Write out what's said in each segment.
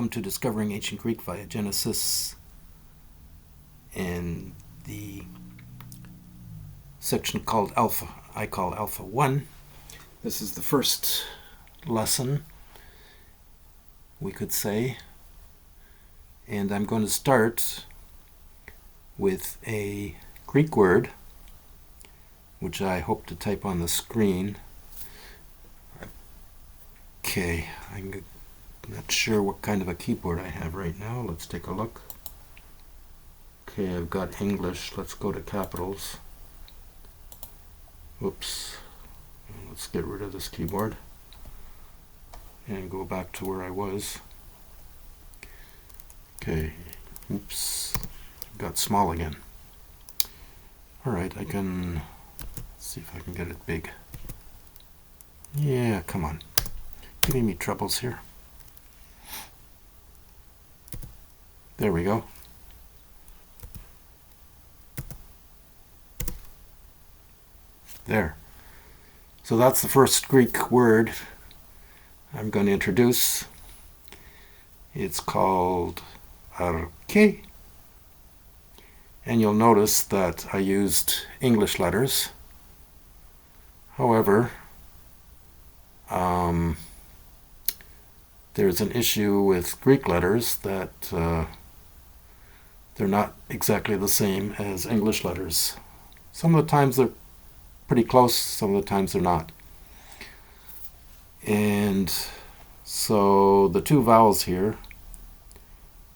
Welcome to Discovering Ancient Greek via Genesis and the section called Alpha. I call Alpha 1. This is the first lesson, we could say. And I'm going to start with a Greek word, which I hope to type on the screen. Okay, I'm not sure what kind of a keyboard I have right now. Let's take a look. Okay, I've got English. Let's go to capitals. Oops. Let's get rid of this keyboard and go back to where I was. Okay. Oops. Got small again. Alright, I can see if I can get it big. Yeah, come on. Giving me troubles here. There we go. There. So that's the first Greek word I'm going to introduce. It's called arche. And you'll notice that I used English letters. However, there's an issue with Greek letters that they're not exactly the same as English letters. Some of the times they're pretty close, some of the times they're not. And so the two vowels here,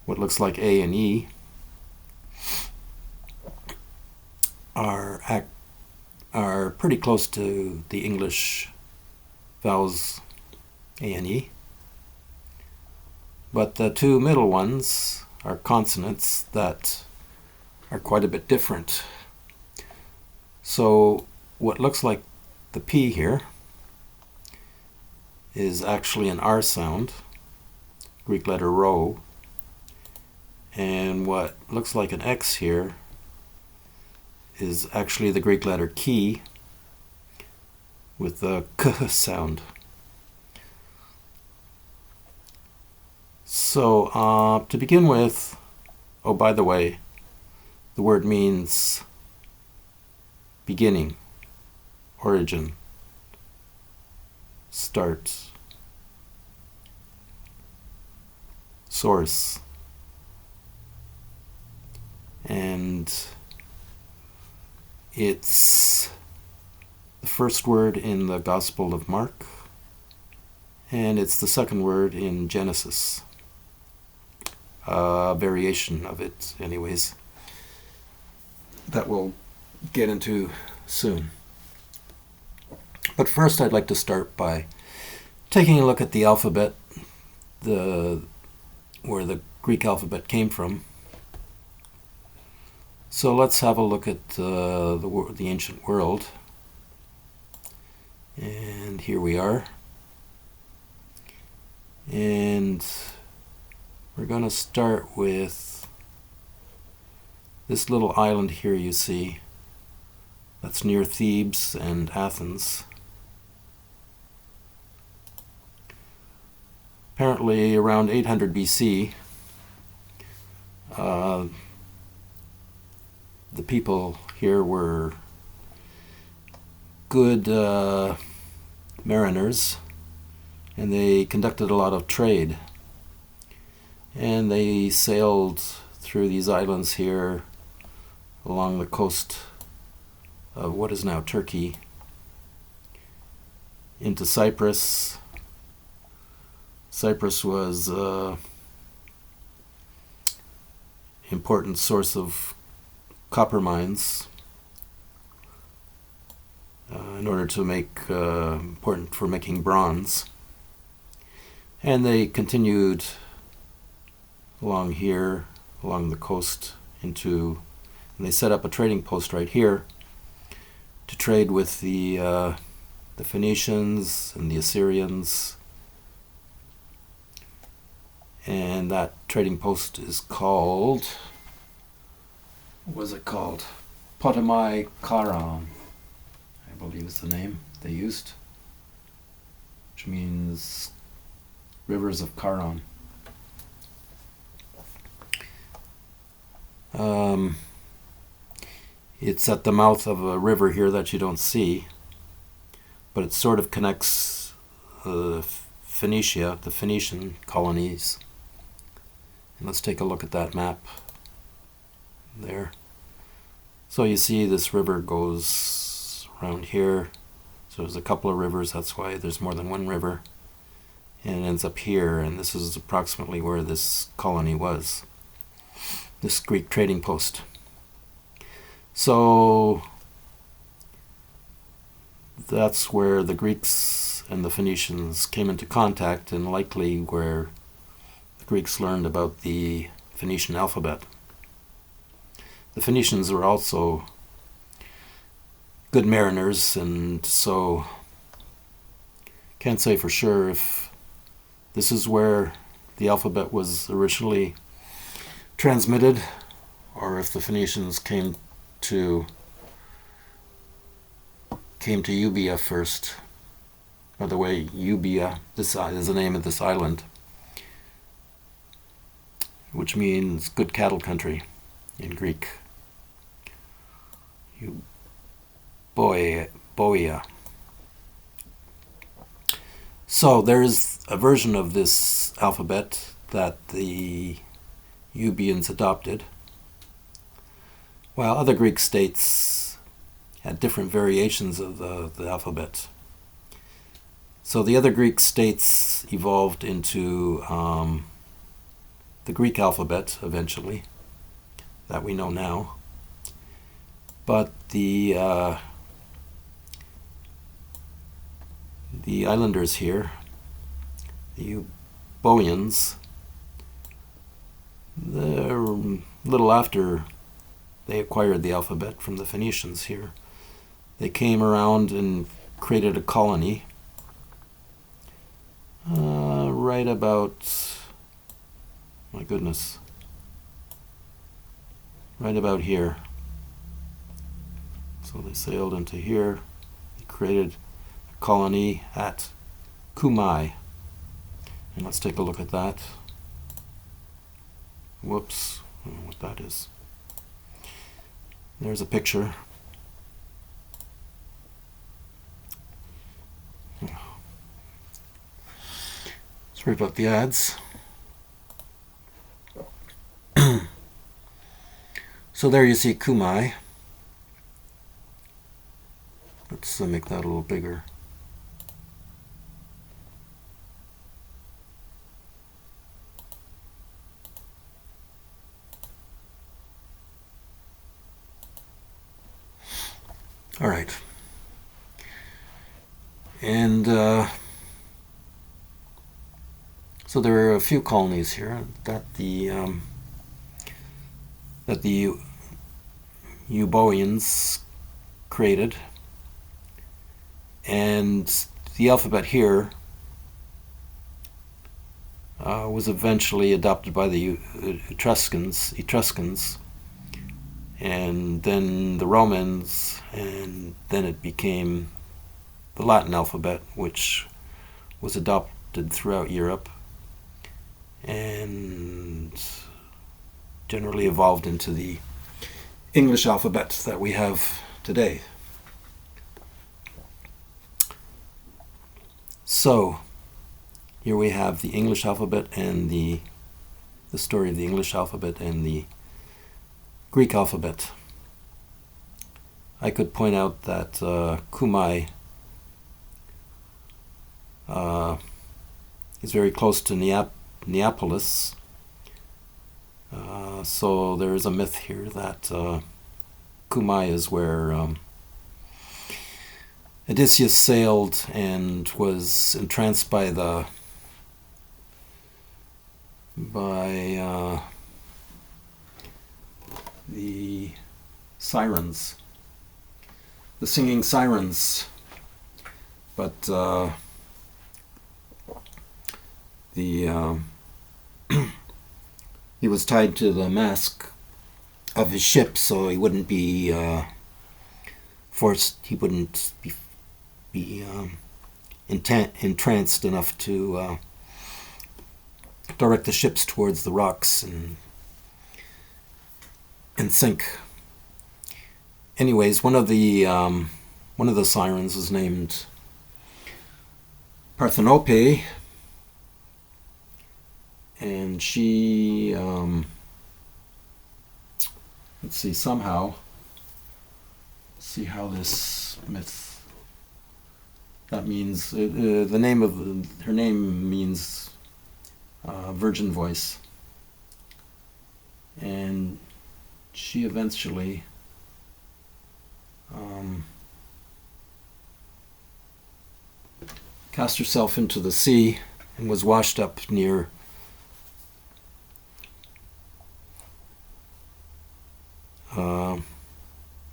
what looks like A and E, are pretty close to the English vowels A and E. But the two middle ones are consonants that are quite a bit different. So what looks like the P here is actually an R sound, Greek letter rho, and what looks like an X here is actually the Greek letter chi with the k sound. So to begin with, oh, by the way, the word means beginning, origin, start, source, and it's the first word in the Gospel of Mark, and it's the second word in Genesis. A variation of it, anyways, that we'll get into soon. But first I'd like to start by taking a look at the alphabet, where the Greek alphabet came from. So let's have a look at the ancient world. And here we are. And we're going to start with this little island here you see. That's near Thebes and Athens. Apparently around 800 BC, the people here were good mariners, and they conducted a lot of trade. And they sailed through these islands here along the coast of what is now Turkey into Cyprus. Cyprus was an important source of copper mines in order to make important for making bronze. And they continued along here, along the coast, and they set up a trading post right here to trade with the Phoenicians and the Assyrians. And that trading post is called, what was it called? Ptolemai Charon, I believe is the name they used, which means rivers of Charon. Um, it's at the mouth of a river here that you don't see, but it sort of connects Phoenicia, the Phoenician colonies. And let's take a look at that map there. So you see this river goes around here. So there's a couple of rivers, that's why there's more than one river. And it ends up here, and this is approximately where this colony was, this Greek trading post. So that's where the Greeks and the Phoenicians came into contact, and likely where the Greeks learned about the Phoenician alphabet. The Phoenicians were also good mariners, and so can't say for sure if this is where the alphabet was originally transmitted, or if the Phoenicians came to Euboea first. By the way, Euboea, this is the name of this island, which means good cattle country in Greek. Euboea. So there's a version of this alphabet that the Euboeans adopted, while other Greek states had different variations of the alphabet. So the other Greek states evolved into the Greek alphabet eventually, that we know now. But the islanders here, the Euboeans, they're a little after they acquired the alphabet from the Phoenicians here. They came around and created a colony right about, my goodness, right about here. So they sailed into here, they created a colony at Cumae. And let's take a look at that. Whoops, I don't know what that is. There's a picture. Sorry about the ads. So there you see Cumae. Let's make that a little bigger. All right. And so there are a few colonies here that the Euboeans created, and the alphabet here was eventually adopted by the Etruscans, and then the Romans, and then it became the Latin alphabet, which was adopted throughout Europe and generally evolved into the English alphabet that we have today. So here we have the English alphabet and the story of the English alphabet and the Greek alphabet. I could point out that Cumae is very close to Neapolis. So there is a myth here that Cumae is where Odysseus sailed and was entranced by the sirens, the singing sirens, but he was tied to the mast of his ship, so he wouldn't be he wouldn't be entranced enough to direct the ships towards the rocks, and in sync. Anyways, one of the sirens is named Parthenope, and she, let's see, somehow, see how this myth, that means, the name of, her name means virgin voice, and she eventually cast herself into the sea and was washed up near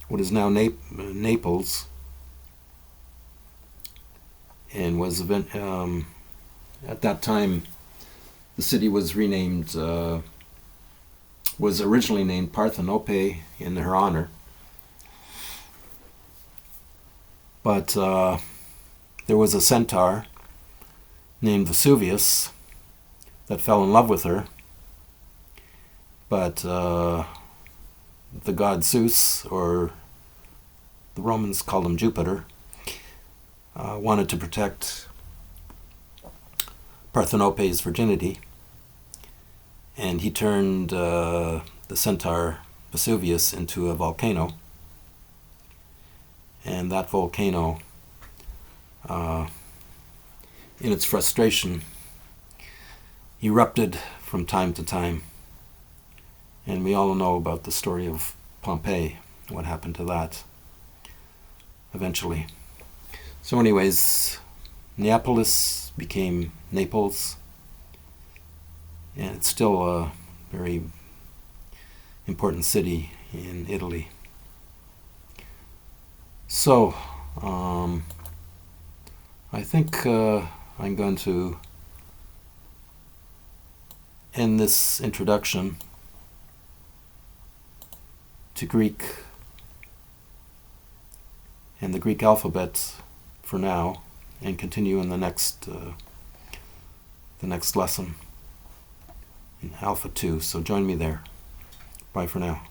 what is now Naples, and was at that time the city was renamed, was originally named Parthenope in her honor, but there was a centaur named Vesuvius that fell in love with her, but the god Zeus, or the Romans called him Jupiter, wanted to protect Parthenope's virginity, and he turned the centaur Vesuvius into a volcano, and that volcano, in its frustration, erupted from time to time. And we all know about the story of Pompeii, what happened to that eventually. So anyways, Neapolis became Naples, and it's still a very important city in Italy. So, I think I'm going to end this introduction to Greek and the Greek alphabet for now, and continue in the next lesson in Alpha 2. So join me there. Bye for now.